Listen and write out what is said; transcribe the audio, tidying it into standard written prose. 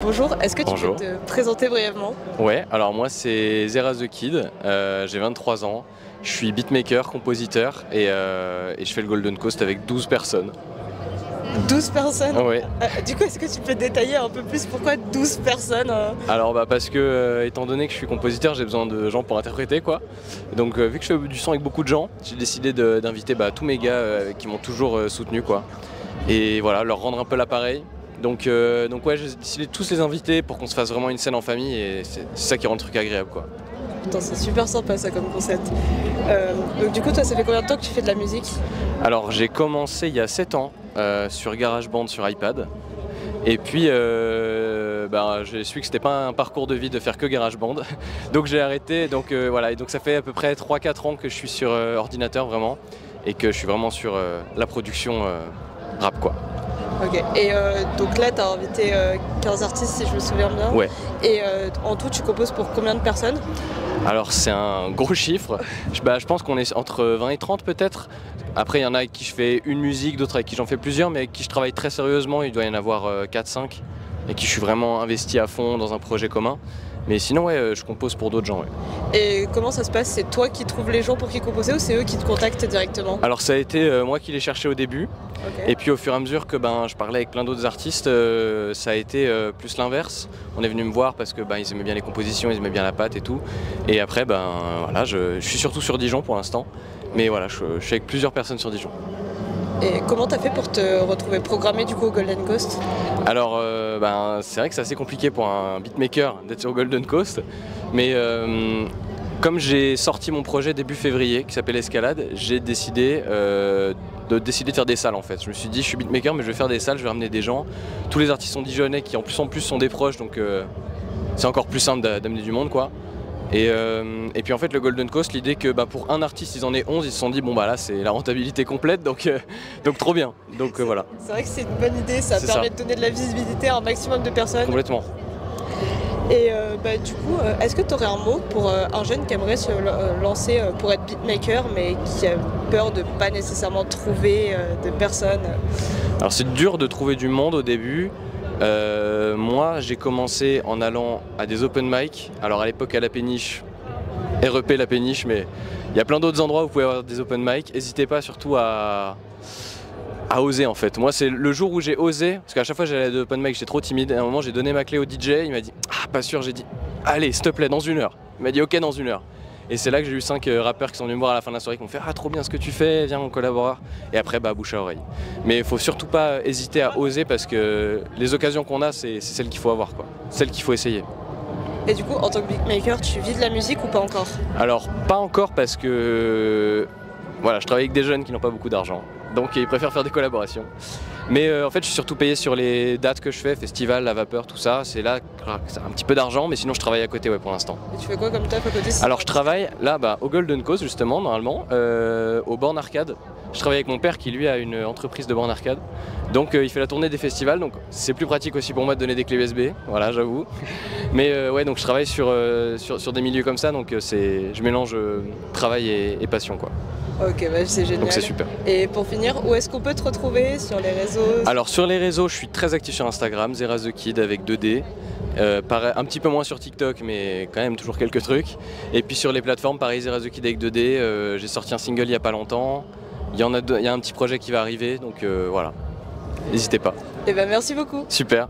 Bonjour, est-ce que tu Bonjour. peux te présenter brièvement? Ouais, alors moi c'est Zeraz the Kid, j'ai 23 ans, je suis beatmaker, compositeur et je fais le Golden Coast avec 12 personnes. 12 personnes? Ouais. Du coup, est-ce que tu peux détailler un peu plus pourquoi 12 personnes? Alors parce que étant donné que je suis compositeur, j'ai besoin de gens pour interpréter quoi. Donc vu que je fais du son avec beaucoup de gens, j'ai décidé d'inviter tous mes gars qui m'ont toujours soutenu quoi. Et voilà, leur rendre un peu l'appareil. Donc ouais, j'ai décidé de tous les inviter pour qu'on se fasse vraiment une scène en famille et c'est ça qui rend le truc agréable quoi. Putain, c'est super sympa ça comme concept. Donc du coup, toi, ça fait combien de temps que tu fais de la musique? Alors j'ai commencé il y a 7 ans sur GarageBand sur iPad. Et puis j'ai su que c'était pas un parcours de vie de faire que GarageBand. Donc j'ai arrêté. Donc voilà, et donc ça fait à peu près 3-4 ans que je suis sur ordinateur vraiment. Et que je suis vraiment sur la production rap quoi. Ok, et donc là, tu as invité 15 artistes si je me souviens bien. Ouais. Et en tout, tu composes pour combien de personnes? Alors c'est un gros chiffre, je pense qu'on est entre 20 et 30 peut-être. Après il y en a avec qui je fais une musique, d'autres avec qui j'en fais plusieurs, mais avec qui je travaille très sérieusement, il doit y en avoir 4-5, et qui je suis vraiment investi à fond dans un projet commun. Mais sinon ouais, je compose pour d'autres gens. Ouais. Et comment ça se passe? C'est toi qui trouves les gens pour qui composer ou c'est eux qui te contactent directement? Alors ça a été moi qui les cherchais au début, Okay. Et puis au fur et à mesure que je parlais avec plein d'autres artistes, ça a été plus l'inverse. On est venu me voir parce que ils aimaient bien les compositions, ils aimaient bien la patte et tout. Et après voilà, je suis surtout sur Dijon pour l'instant, mais voilà, je suis avec plusieurs personnes sur Dijon. Et comment t'as fait pour te retrouver programmé du coup au Golden Coast? Alors c'est vrai que c'est assez compliqué pour un beatmaker d'être sur Golden Coast, mais comme j'ai sorti mon projet début février qui s'appelle Escalade, j'ai décidé de faire des salles en fait. Je me suis dit je suis beatmaker mais je vais faire des salles, je vais ramener des gens. Tous les artistes sont dijonnais qui en plus sont des proches, donc c'est encore plus simple d'amener du monde quoi. Et puis en fait le Golden Coast, l'idée que pour un artiste ils en aient 11, ils se sont dit bon là c'est la rentabilité complète, donc trop bien. Donc voilà. C'est vrai que c'est une bonne idée, ça permet de donner de la visibilité à un maximum de personnes. Complètement. Et du coup, est-ce que tu aurais un mot pour un jeune qui aimerait se lancer pour être beatmaker mais qui a peur de pas nécessairement trouver de personnes? Alors c'est dur de trouver du monde au début. Moi j'ai commencé en allant à des open mic, alors à l'époque à la Péniche, REP la Péniche, mais il y a plein d'autres endroits où vous pouvez avoir des open mic. N'hésitez pas surtout à oser en fait. Moi c'est le jour où j'ai osé, parce qu'à chaque fois j'allais à des open mic, j'étais trop timide, et à un moment j'ai donné ma clé au DJ, il m'a dit ah pas sûr, j'ai dit allez s'il te plaît dans 1 heure. Il m'a dit ok dans 1 heure. Et c'est là que j'ai eu 5 rappeurs qui sont venus me voir à la fin de la soirée qui m'ont fait ah trop bien ce que tu fais, viens on collabore. Et après bouche à oreille. Mais il faut surtout pas hésiter à oser parce que les occasions qu'on a c'est celles qu'il faut avoir quoi. Celles qu'il faut essayer. Et du coup en tant que beatmaker tu vis de la musique ou pas encore? Alors pas encore parce que voilà, je travaille avec des jeunes qui n'ont pas beaucoup d'argent. Donc ils préfèrent faire des collaborations. Mais en fait je suis surtout payé sur les dates que je fais, festival, la vapeur, tout ça. C'est là que c'est un petit peu d'argent, mais sinon je travaille à côté pour l'instant. Et tu fais quoi comme taf à côté? Alors je travaille là au Golden Coast justement, normalement, au bornes arcade. Je travaille avec mon père qui lui a une entreprise de bornes arcade. Donc il fait la tournée des festivals, donc c'est plus pratique aussi pour moi de donner des clés USB, voilà j'avoue. Mais ouais, donc je travaille sur des milieux comme ça, donc je mélange travail et passion quoi. Ok, c'est génial. Donc c'est super. Et pour finir, où est-ce qu'on peut te retrouver sur les réseaux? Alors sur les réseaux, je suis très actif sur Instagram, Zeraz the Kid avec 2D. Un petit peu moins sur TikTok, mais quand même toujours quelques trucs. Et puis sur les plateformes, pareil, Zeraz the Kid avec 2D. J'ai sorti un single il n'y a pas longtemps. Il y a un petit projet qui va arriver, donc voilà. N'hésitez pas. Et merci beaucoup. Super.